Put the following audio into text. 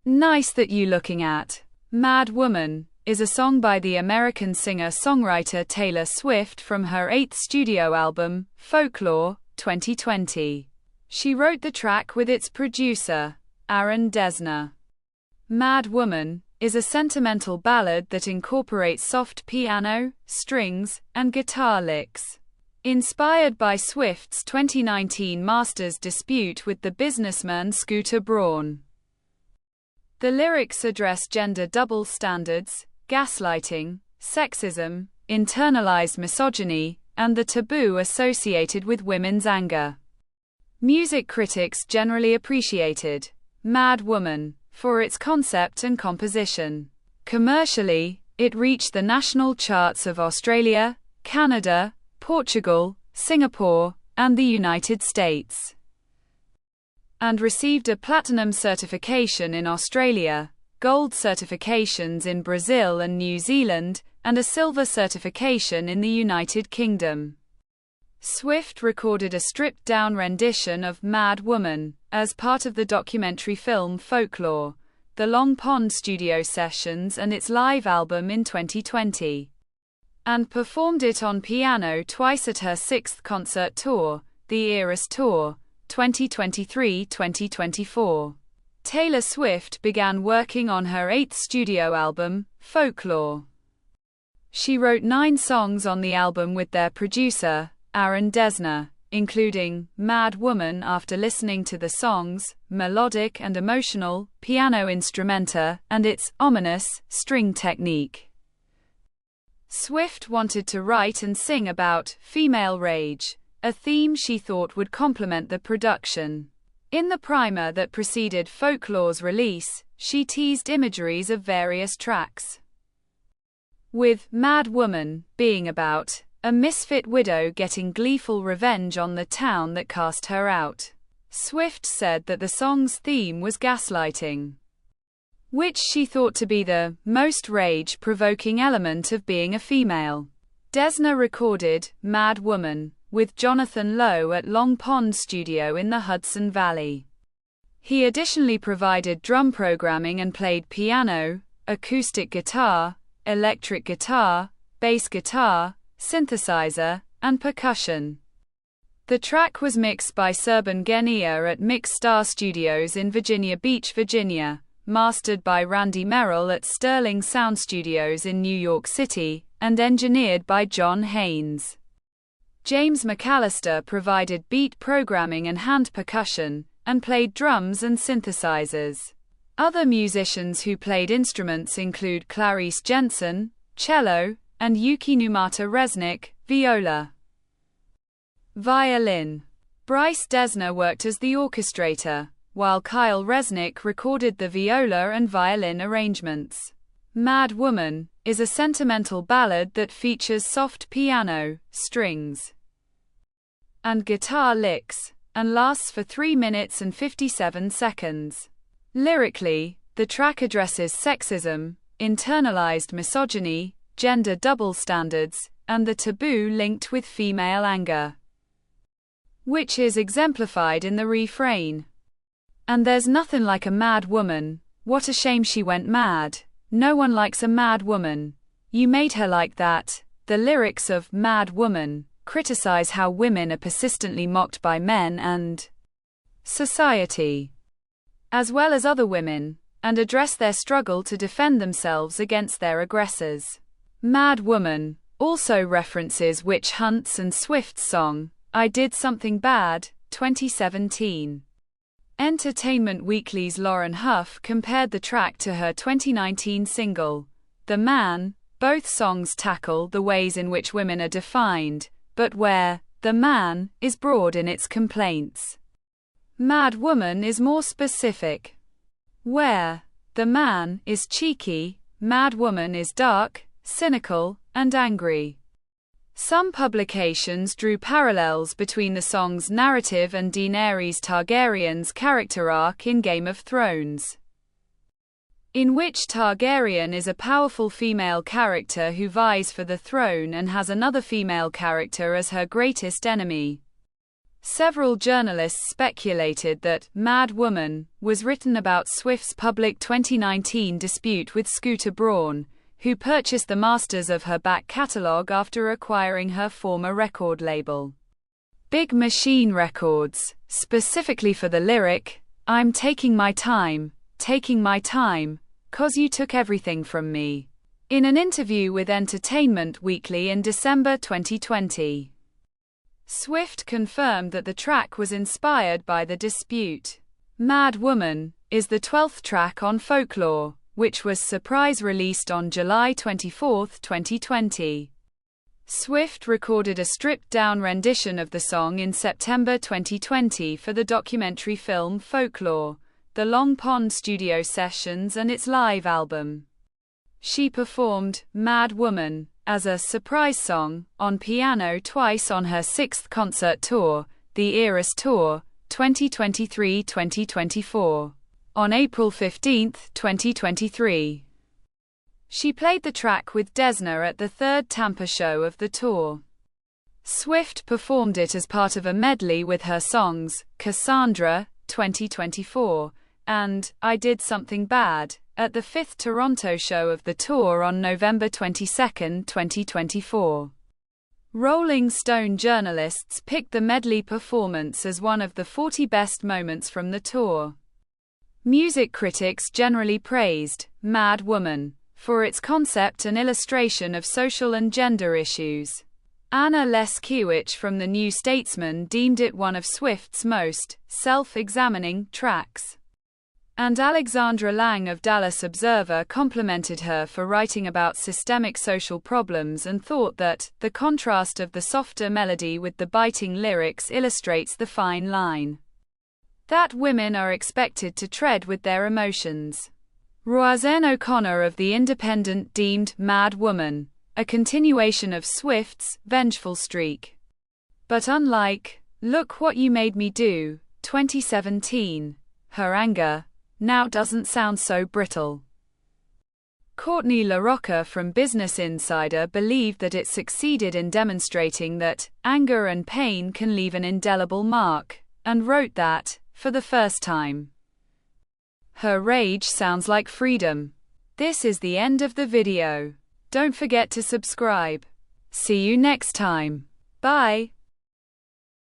Nice That You Looking At. Mad Woman is a song by the American singer-songwriter Taylor Swift from her 8th studio album, Folklore, 2020. She wrote the track with its producer, Aaron Dessner. Mad Woman is a sentimental ballad that incorporates soft piano, strings, and guitar licks. Inspired by Swift's 2019 Masters dispute with the businessman Scooter Braun. The lyrics address gender double standards, gaslighting, sexism, internalized misogyny, and the taboo associated with women's anger. Music critics generally appreciated Mad Woman for its concept and composition. Commercially, it reached the national charts of Australia, Canada, Portugal, Singapore, and the United States, and received a platinum certification in Australia, gold certifications in Brazil and New Zealand, and a silver certification in the United Kingdom. Swift recorded a stripped-down rendition of Mad Woman as part of the documentary film Folklore, the Long Pond studio sessions and its live album in 2020, and performed it on piano twice at her 6th concert tour, the Eras Tour, 2023-2024. Taylor Swift began working on her 8th studio album, Folklore. She wrote 9 songs on the album with their producer, Aaron Dessner, including Mad Woman after listening to the song's melodic and emotional piano instrumenta and its ominous string technique. Swift wanted to write and sing about female rage, a theme she thought would complement the production. In the primer that preceded Folklore's release, she teased imageries of various tracks, with Mad Woman being about a misfit widow getting gleeful revenge on the town that cast her out. Swift said that the song's theme was gaslighting, which she thought to be the most rage-provoking element of being a female. Dessner recorded Mad Woman with Jonathan Lowe at Long Pond Studio in the Hudson Valley. He additionally provided drum programming and played piano, acoustic guitar, electric guitar, bass guitar, synthesizer, and percussion. The track was mixed by Serban Genia at Mix Star Studios in Virginia Beach, Virginia, mastered by Randy Merrill at Sterling Sound Studios in New York City, and engineered by John Haynes. James McAllister provided beat programming and hand percussion, and played drums and synthesizers. Other musicians who played instruments include Clarice Jensen, cello, and Yuki Numata Resnick, viola. Violin. Bryce Dessner worked as the orchestrator, while Kyle Resnick recorded the viola and violin arrangements. Mad Woman is a sentimental ballad that features soft piano, strings, and guitar licks, and lasts for 3 minutes and 57 seconds. Lyrically, the track addresses sexism, internalized misogyny, gender double standards, and the taboo linked with female anger, which is exemplified in the refrain. And there's nothing like a mad woman, what a shame she went mad, no one likes a mad woman, you made her like that. The lyrics of Mad Woman criticize how women are persistently mocked by men and society, as well as other women, and address their struggle to defend themselves against their aggressors. Mad Woman also references witch hunts and Swift's song, I Did Something Bad, 2017. Entertainment Weekly's Lauren Huff compared the track to her 2019 single, The Man. Both songs tackle the ways in which women are defined, but where The Man is broad in its complaints, Mad Woman is more specific. Where The Man is cheeky, Mad Woman is dark, cynical, and angry. Some publications drew parallels between the song's narrative and Daenerys Targaryen's character arc in Game of Thrones, in which Targaryen is a powerful female character who vies for the throne and has another female character as her greatest enemy. Several journalists speculated that "Mad Woman" was written about Swift's public 2019 dispute with Scooter Braun, who purchased the masters of her back catalog after acquiring her former record label, Big Machine Records, specifically for the lyric, "I'm taking my time, 'cause you took everything from me," in an interview with Entertainment Weekly in December 2020. Swift confirmed that the track was inspired by the dispute. "Mad Woman" is the 12th track on Folklore, which was surprise released on July 24, 2020. Swift recorded a stripped-down rendition of the song in September 2020 for the documentary film Folklore, The Long Pond Studio Sessions and its live album. She performed "Mad Woman" as a surprise song on piano twice on her 6th concert tour, the Eras Tour, 2023-2024, on April 15, 2023. She played the track with Desna at the third Tampa show of the tour. Swift performed it as part of a medley with her songs, Cassandra, 2024, and I Did Something Bad, at the 5th Toronto show of the tour on November 22, 2024. Rolling Stone journalists picked the medley performance as one of the 40 best moments from the tour. Music critics generally praised "Mad Woman" for its concept and illustration of social and gender issues. Anna Leskiewicz from The New Statesman deemed it one of Swift's most self-examining tracks. And Alexandra Lang of Dallas Observer complimented her for writing about systemic social problems and thought that the contrast of the softer melody with the biting lyrics illustrates the fine line that women are expected to tread with their emotions. Roisin O'Connor of The Independent deemed "Mad Woman" a continuation of Swift's vengeful streak. But unlike "Look What You Made Me Do," 2017, her anger now doesn't sound so brittle. Courtney LaRocca from Business Insider believed that it succeeded in demonstrating that anger and pain can leave an indelible mark, and wrote that, for the first time, her rage sounds like freedom. This is the end of the video. Don't forget to subscribe. See you next time. Bye.